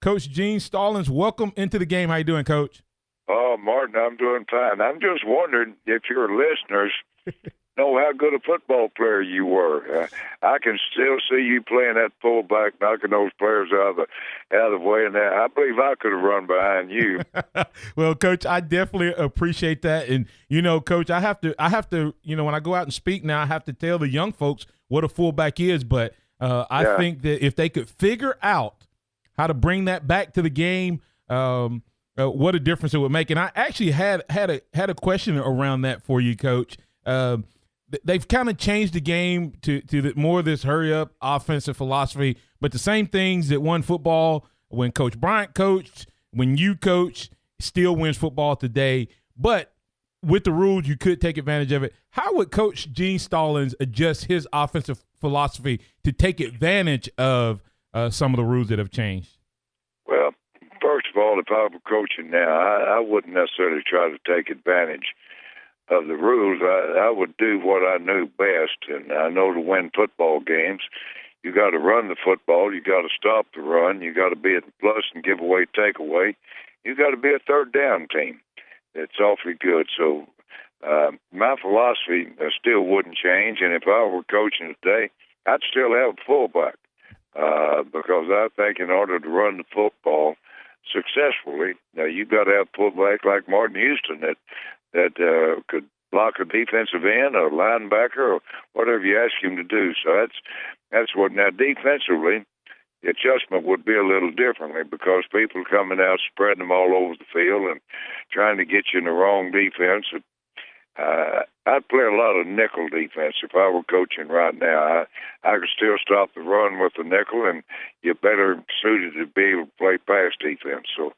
Coach Gene Stallings, welcome into the game. How you doing, Coach? Oh, Martin, I'm doing fine. I'm just wondering if your listeners know how good a football player you were. I can still see you playing that fullback, knocking those players out of the way. And I believe I could have run behind you. Well, Coach, I definitely appreciate that. And Coach, I have to, when I go out and speak now, I have to tell the young folks what a fullback is. But I think that if they could figure out how to bring that back to the game, what a difference it would make. And I actually had a question around that for you, Coach. They've kind of changed the game to more of this hurry-up offensive philosophy, but the same things that won football when Coach Bryant coached, when you coach, still wins football today. But with the rules, you could take advantage of it. How would Coach Gene Stallings adjust his offensive philosophy to take advantage of some of the rules that have changed? Well, first of all, if I were coaching now, I wouldn't necessarily try to take advantage of the rules. I would do what I knew best, and I know to win football games, you got to run the football, you got to stop the run, you got to be at the plus and give away, take away. You got to be a third down team. It's awfully good. So my philosophy still wouldn't change, and if I were coaching today, I'd still have a fullback because I think in order to run the football successfully, now you've got to have a fullback like Martin Houston that could block a defensive end or a linebacker or whatever you ask him to do. So that's what. Now defensively, the adjustment would be a little differently because people are coming out spreading them all over the field and trying to get you in the wrong defense. I'd play a lot of nickel defense if I were coaching right now. I could still stop the run with the nickel, and you're better suited to be able to play pass defense. So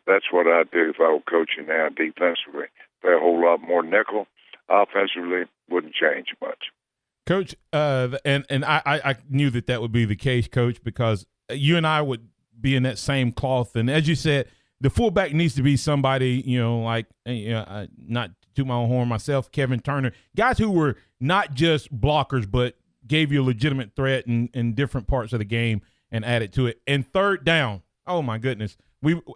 that's what I'd do if I were coaching now defensively. Play a whole lot more nickel. Offensively, wouldn't change much. Coach, and I knew that would be the case, Coach, because you and I would be in that same cloth. And as you said, the fullback needs to be somebody, not to my own horn myself, Kevin Turner, guys who were not just blockers but gave you a legitimate threat in different parts of the game and added to it. And third down, oh my goodness,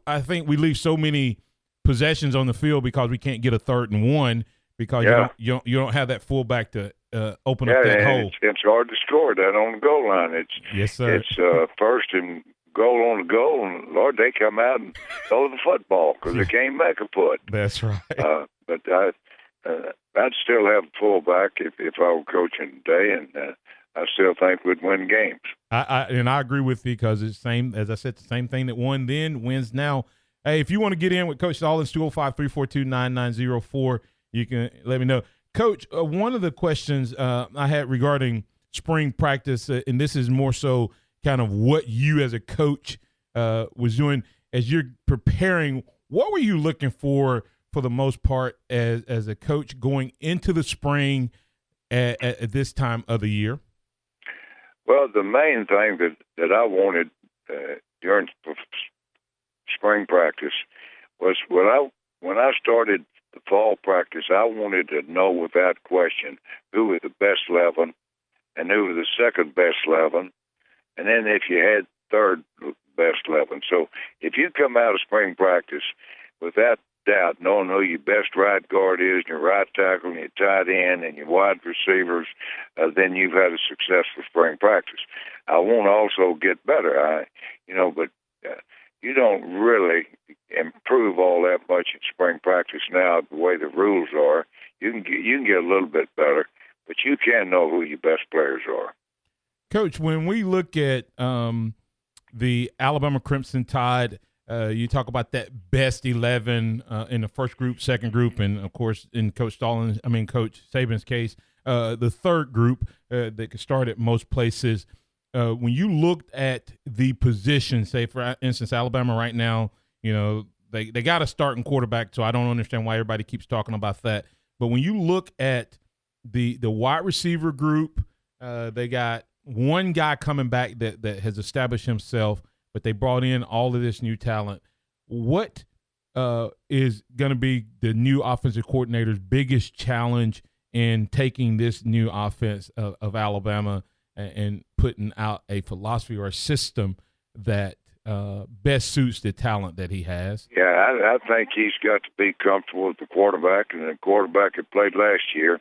I think we leave so many possessions on the field because we can't get a 3rd and 1 because you don't have that fullback to open up that hole. It's hard to score that on the goal line. Yes, sir. It's first and goal on the goal, and Lord, they come out and throw the football because they can't make a foot. That's right. But I'd still have a fullback if I were coaching today, and I still think we'd win games. I agree with you because it's the same, as I said, the same thing that won then wins now. Hey, if you want to get in with Coach Stallings, 205-342-9904, you can let me know. Coach, one of the questions I had regarding spring practice, and this is more so kind of what you as a coach was doing as you're preparing, what were you looking for the most part as a coach going into the spring at this time of the year? Well, the main thing that I wanted during spring practice was when I started the fall practice, I wanted to know without question who was the best 11 and who was the second best 11, and then if you had third best 11. So if you come out of spring practice without doubt knowing who your best right guard is, and your right tackle, and your tight end, and your wide receivers, then you've had a successful spring practice. I want to also get better, but you don't really improve all that much in spring practice now the way the rules are. You can get a little bit better, but you can know who your best players are. Coach, when we look at the Alabama Crimson Tide, you talk about that best 11 in the first group, second group, and of course in Coach Saban's case, the third group that could start at most places. When you looked at the position, say for instance, Alabama right now, they got a starting quarterback, so I don't understand why everybody keeps talking about that. But when you look at the wide receiver group, they got one guy coming back that has established himself, but they brought in all of this new talent. What is going to be the new offensive coordinator's biggest challenge in taking this new offense of Alabama and putting out a philosophy or a system that best suits the talent that he has? Yeah, I think he's got to be comfortable with the quarterback, and the quarterback that played last year.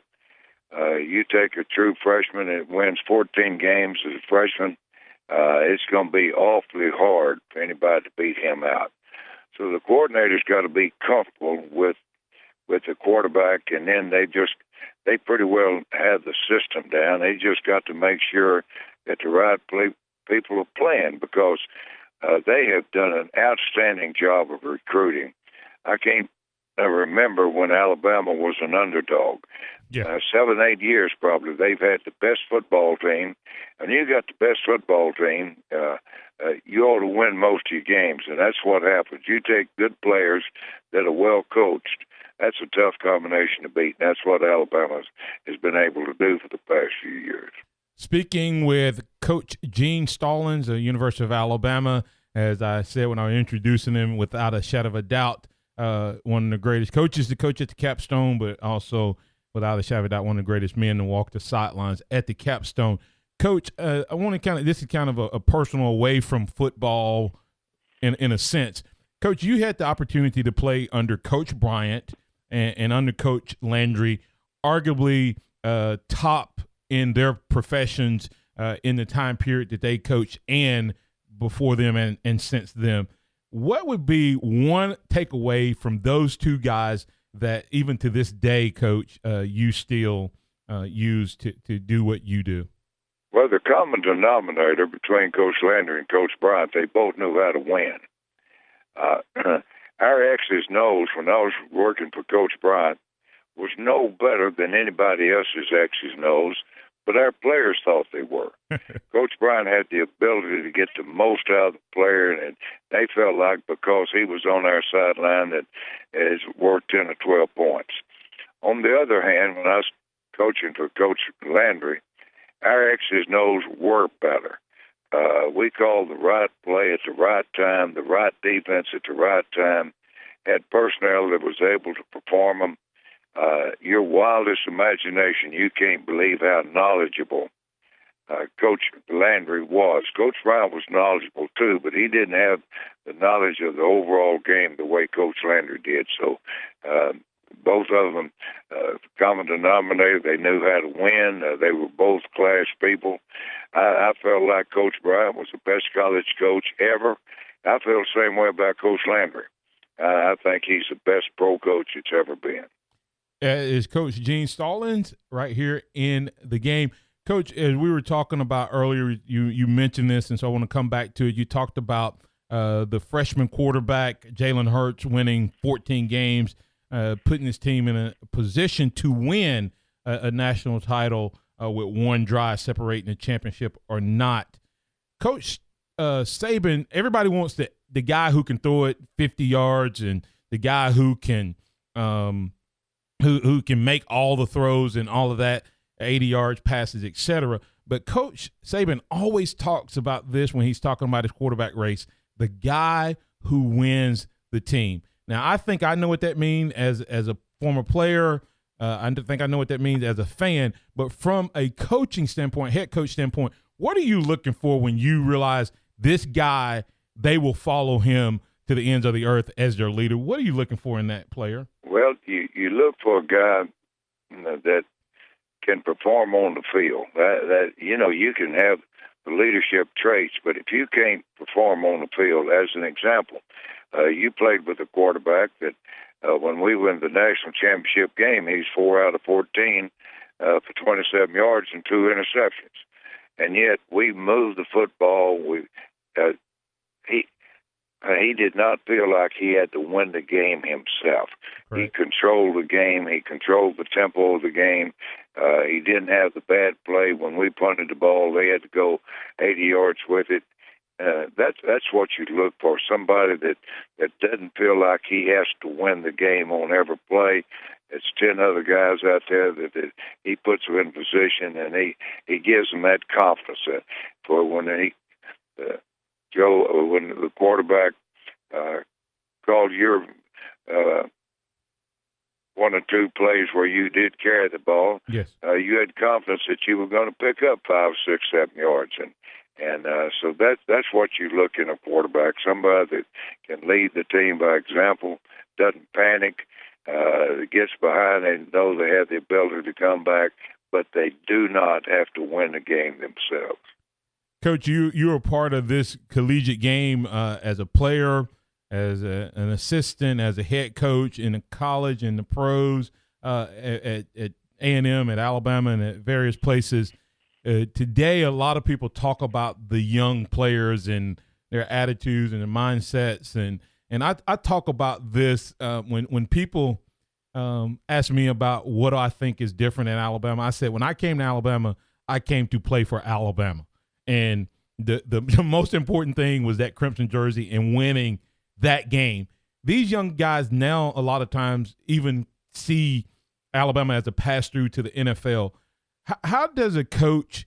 You take a true freshman that wins 14 games as a freshman, it's going to be awfully hard for anybody to beat him out. So the coordinator's got to be comfortable with the quarterback, and then they pretty well have the system down. They just got to make sure that the right people are playing, because they have done an outstanding job of recruiting. I can't remember when Alabama was an underdog. Yeah. 7, 8 years probably. They've had the best football team, and you got the best football team. You ought to win most of your games, and that's what happens. You take good players that are well coached. That's a tough combination to beat. And that's what Alabama has been able to do for the past few years. Speaking with Coach Gene Stallings, the University of Alabama, as I said when I was introducing him, without a shadow of a doubt, one of the greatest coaches to coach at the Capstone, but also without a shadow of a doubt, one of the greatest men to walk the sidelines at the Capstone. Coach, I want to this is kind of a personal away from football in a sense. Coach, you had the opportunity to play under Coach Bryant and under Coach Landry, arguably top in their professions in the time period that they coached and before them and since them. What would be one takeaway from those two guys that even to this day, Coach, you still use to do what you do? Well, the common denominator between Coach Landry and Coach Bryant, they both knew how to win. Our X's and O's, when I was working for Coach Bryant, was no better than anybody else's X's and O's, but our players thought they were. Coach Bryant had the ability to get the most out of the player, and they felt like because he was on our sideline that it's worth 10 or 12 points. On the other hand, when I was coaching for Coach Landry, our X's and O's were better. We called the right play at the right time, the right defense at the right time, had personnel that was able to perform them. Your wildest imagination, you can't believe how knowledgeable Coach Landry was. Coach Bryant was knowledgeable too, but he didn't have the knowledge of the overall game the way Coach Landry did. So both of them, common denominator, they knew how to win. They were both class people. I felt like Coach Bryant was the best college coach ever. I feel the same way about Coach Landry. I think he's the best pro coach it's ever been. Is Coach Gene Stallings right here in the game. Coach, as we were talking about earlier, you mentioned this, and so I want to come back to it. You talked about the freshman quarterback, Jalen Hurts, winning 14 games, putting his team in a position to win a national title with one drive separating the championship or not. Coach Saban, everybody wants the guy who can throw it 50 yards and the guy who can who can make all the throws and all of that, 80 yards, passes, etc. But Coach Saban always talks about this when he's talking about his quarterback race, the guy who wins the team. Now, I think I know what that means as a former player. I think I know what that means as a fan. But from a coaching standpoint, head coach standpoint, what are you looking for when you realize this guy, they will follow him to the ends of the earth as their leader? What are you looking for in that player? Well, you look for a guy that can perform on the field. That you can have the leadership traits, but if you can't perform on the field, as an example, you played with a quarterback that when we win the national championship game, he's 4 out of 14 for 27 yards and 2 interceptions. And yet we moved the football. He did not feel like he had to win the game himself. Right. He controlled the game. He controlled the tempo of the game. He didn't have the bad play. When we punted the ball, they had to go 80 yards with it. That's what you look for, somebody that doesn't feel like he has to win the game on every play. It's 10 other guys out there that he puts them in position, and he gives them that confidence. For when when the quarterback called your 1 or 2 plays where you did carry the ball, yes, you had confidence that you were going to pick up 5, 6, 7 yards, And so that's what you look in a quarterback, somebody that can lead the team by example, doesn't panic, gets behind and knows they have the ability to come back, but they do not have to win the game themselves. Coach, you were part of this collegiate game as a player, as an assistant, as a head coach in the college and the pros at A&M, at Alabama, and at various places. Today, a lot of people talk about the young players and their attitudes and their mindsets, and I talk about this when people ask me about what I think is different in Alabama. I said when I came to Alabama, I came to play for Alabama, and the most important thing was that crimson jersey and winning that game. These young guys now a lot of times even see Alabama as a pass through to the NFL. How does a coach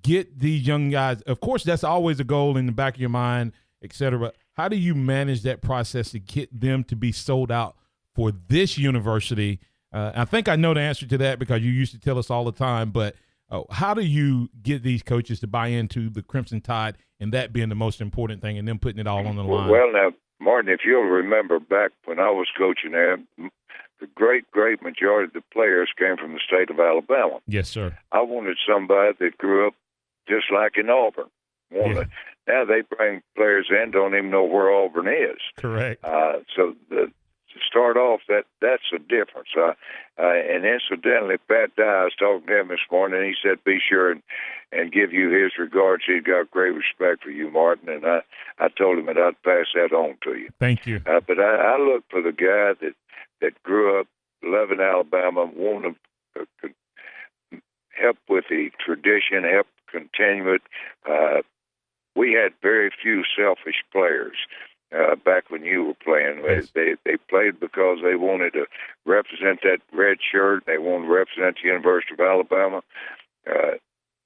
get these young guys? Of course, that's always a goal in the back of your mind, et cetera. But how do you manage that process to get them to be sold out for this university? I think I know the answer to that because you used to tell us all the time. But how do you get these coaches to buy into the Crimson Tide and that being the most important thing and them putting it all on the line? Well, now, Martin, if you'll remember back when I was coaching there, the great majority of the players came from the state of Alabama. Yes, sir. I wanted somebody that grew up just like in Auburn. Yeah. Now they bring players in, don't even know where Auburn is. Correct. So to start off, that's a difference. And incidentally, Pat Dye, I was talking to him this morning, and he said, be sure and give you his regards. He's got great respect for you, Martin, and I told him that I'd pass that on to you. Thank you. But I look for the guy that grew up loving Alabama, wanting to help with the tradition, help continue it. We had very few selfish players back when you were playing. Yes. They played because they wanted to represent that red shirt. They wanted to represent the University of Alabama.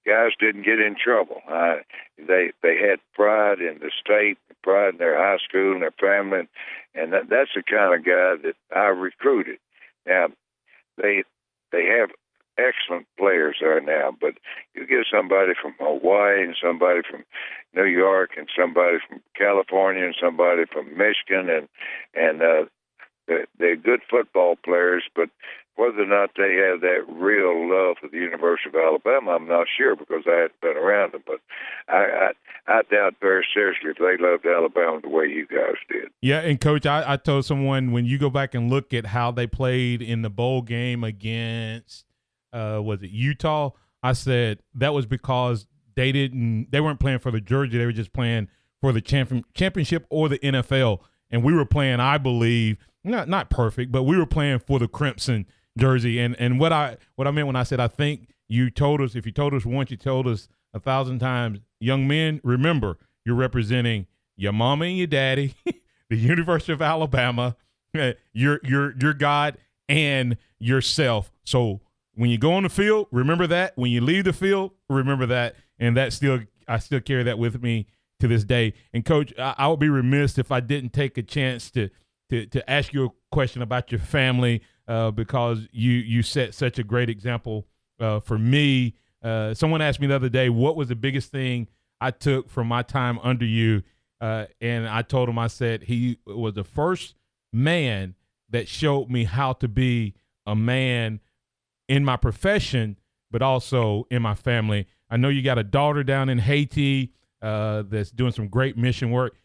Guys didn't get in trouble. They had pride in the state, pride in their high school and their family, and that's the kind of guy that I recruited. Now, they have excellent players there now, but you get somebody from Hawaii and somebody from New York and somebody from California and somebody from Michigan, and they're good football players, but whether or not they have that real love for the University of Alabama, I'm not sure because I hadn't been around them. But I doubt very seriously if they loved Alabama the way you guys did. Yeah, and Coach, I told someone when you go back and look at how they played in the bowl game against was it Utah? I said that was because they weren't playing for the jersey. They were just playing for the championship or the NFL. And we were playing, I believe, not perfect, but we were playing for the Crimson jersey. And what I meant when I said I think you told us, if you told us once, you told us 1,000 times, young men, remember, you're representing your mama and your daddy, the University of Alabama, your God, and yourself. So when you go on the field, remember that. When you leave the field, remember that. And I still carry that with me to this day. And Coach, I would be remiss if I didn't take a chance to ask you a question about your family because you set such a great example for me. Someone asked me the other day, what was the biggest thing I took from my time under you? And I told him, I said, he was the first man that showed me how to be a man in my profession, but also in my family. I know you got a daughter down in Haiti that's doing some great mission work.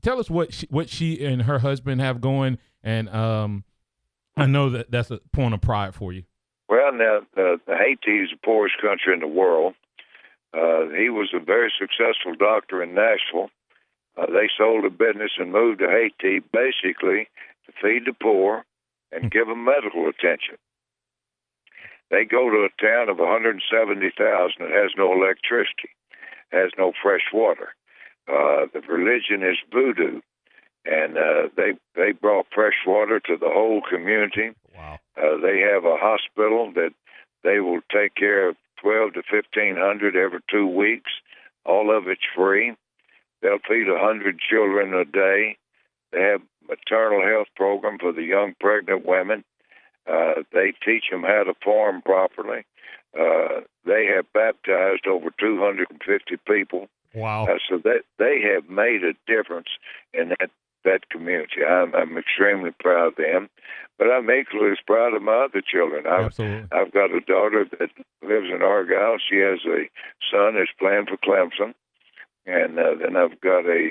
Tell us what she and her husband have going, and I know that's a point of pride for you. Well, now, Haiti is the poorest country in the world. He was a very successful doctor in Nashville. They sold the business and moved to Haiti basically to feed the poor and give them medical attention. They go to a town of 170,000 that has no electricity, has no fresh water. The religion is voodoo, and they brought fresh water to the whole community. Wow. They have a hospital that they will take care of 12 to 1,500 every 2 weeks. All of it's free. They'll feed 100 children a day. They have a maternal health program for the young pregnant women. They teach them how to farm properly. They have baptized over 250 people. Wow. So they have made a difference in that community. I'm extremely proud of them, but I'm equally as proud of my other children. Absolutely. I've got a daughter that lives in Argyle. She has a son that's playing for Clemson, and then I've got a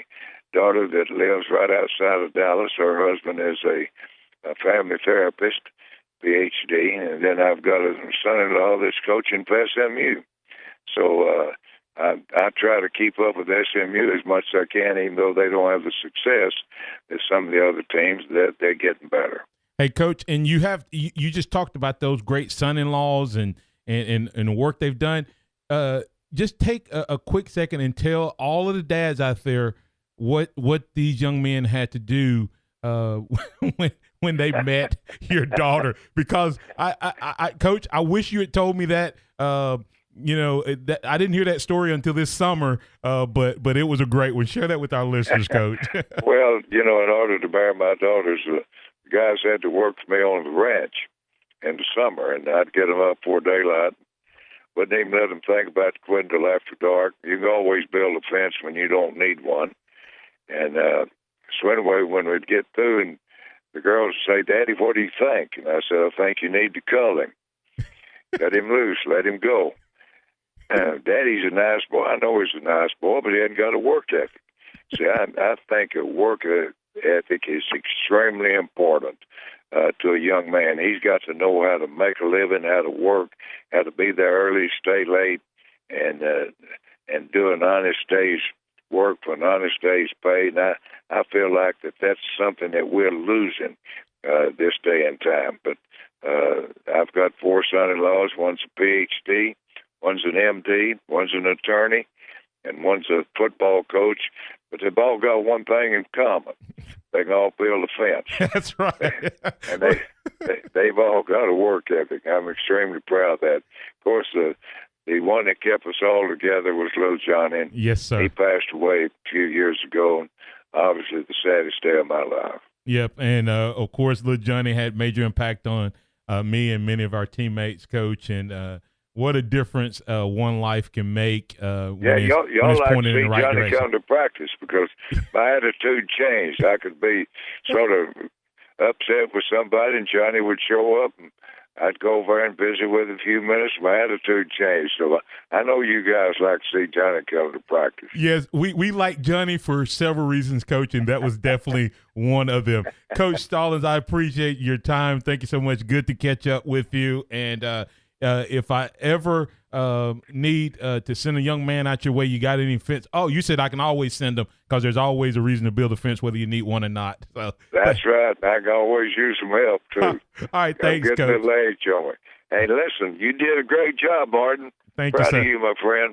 daughter that lives right outside of Dallas. Her husband is a family therapist, PhD, and then I've got a son-in-law that's coaching for SMU. So I try to keep up with SMU as much as I can, even though they don't have the success as some of the other teams. That they're getting better. Hey, Coach, and you just talked about those great son-in-laws and the work they've done. Just take a quick second and tell all of the dads out there what these young men had to do when they met your daughter. Because I Coach, I wish you had told me that. That I didn't hear that story until this summer, but it was a great one. Share that with our listeners, Coach. Well, in order to marry my daughters, the guys had to work for me on the ranch in the summer, and I'd get them up before daylight. Wouldn't even let them think about quitting till after dark. You can always build a fence when you don't need one. And so anyway, when we'd get through, and the girls would say, "Daddy, what do you think?" And I said, "I think you need to cull him. Cut him loose, let him go." Daddy's a nice boy. I know he's a nice boy, but he hasn't got a work ethic. See, I think a work ethic is extremely important to a young man. He's got to know how to make a living, how to work, how to be there early, stay late, and do an honest day's work for an honest day's pay. And I feel like that's something that we're losing this day and time. But I've got 4 son-in-laws. One's a PhD. One's an MD, one's an attorney, and one's a football coach. But they've all got one thing in common. They can all build a fence. That's right. And they've all got a work ethic. I'm extremely proud of that. Of course, the one that kept us all together was little Johnny. Yes, sir. He passed away a few years ago, and obviously the saddest day of my life. Yep, and of course, little Johnny had major impact on me and many of our teammates, Coach, and what a difference one life can make when it's like pointed in the right Johnny direction. come to practice, because my attitude changed. I could be sort of upset with somebody, and Johnny would show up, and I'd go over and visit with a few minutes. My attitude changed. So I know you guys like to see Johnny come to practice. Yes, we like Johnny for several reasons, Coach, and that was definitely one of them. Coach Stallings, I appreciate your time. Thank you so much. Good to catch up with you. And if I ever need to send a young man out your way, you got any fence? Oh, you said I can always send them, because there's always a reason to build a fence, whether you need one or not. So that's right. I can always use some help, too. All right, thanks, Coach. Get the leg on me. Hey, listen, you did a great job, Martin. Thank Proud you, sir. of you, my friend.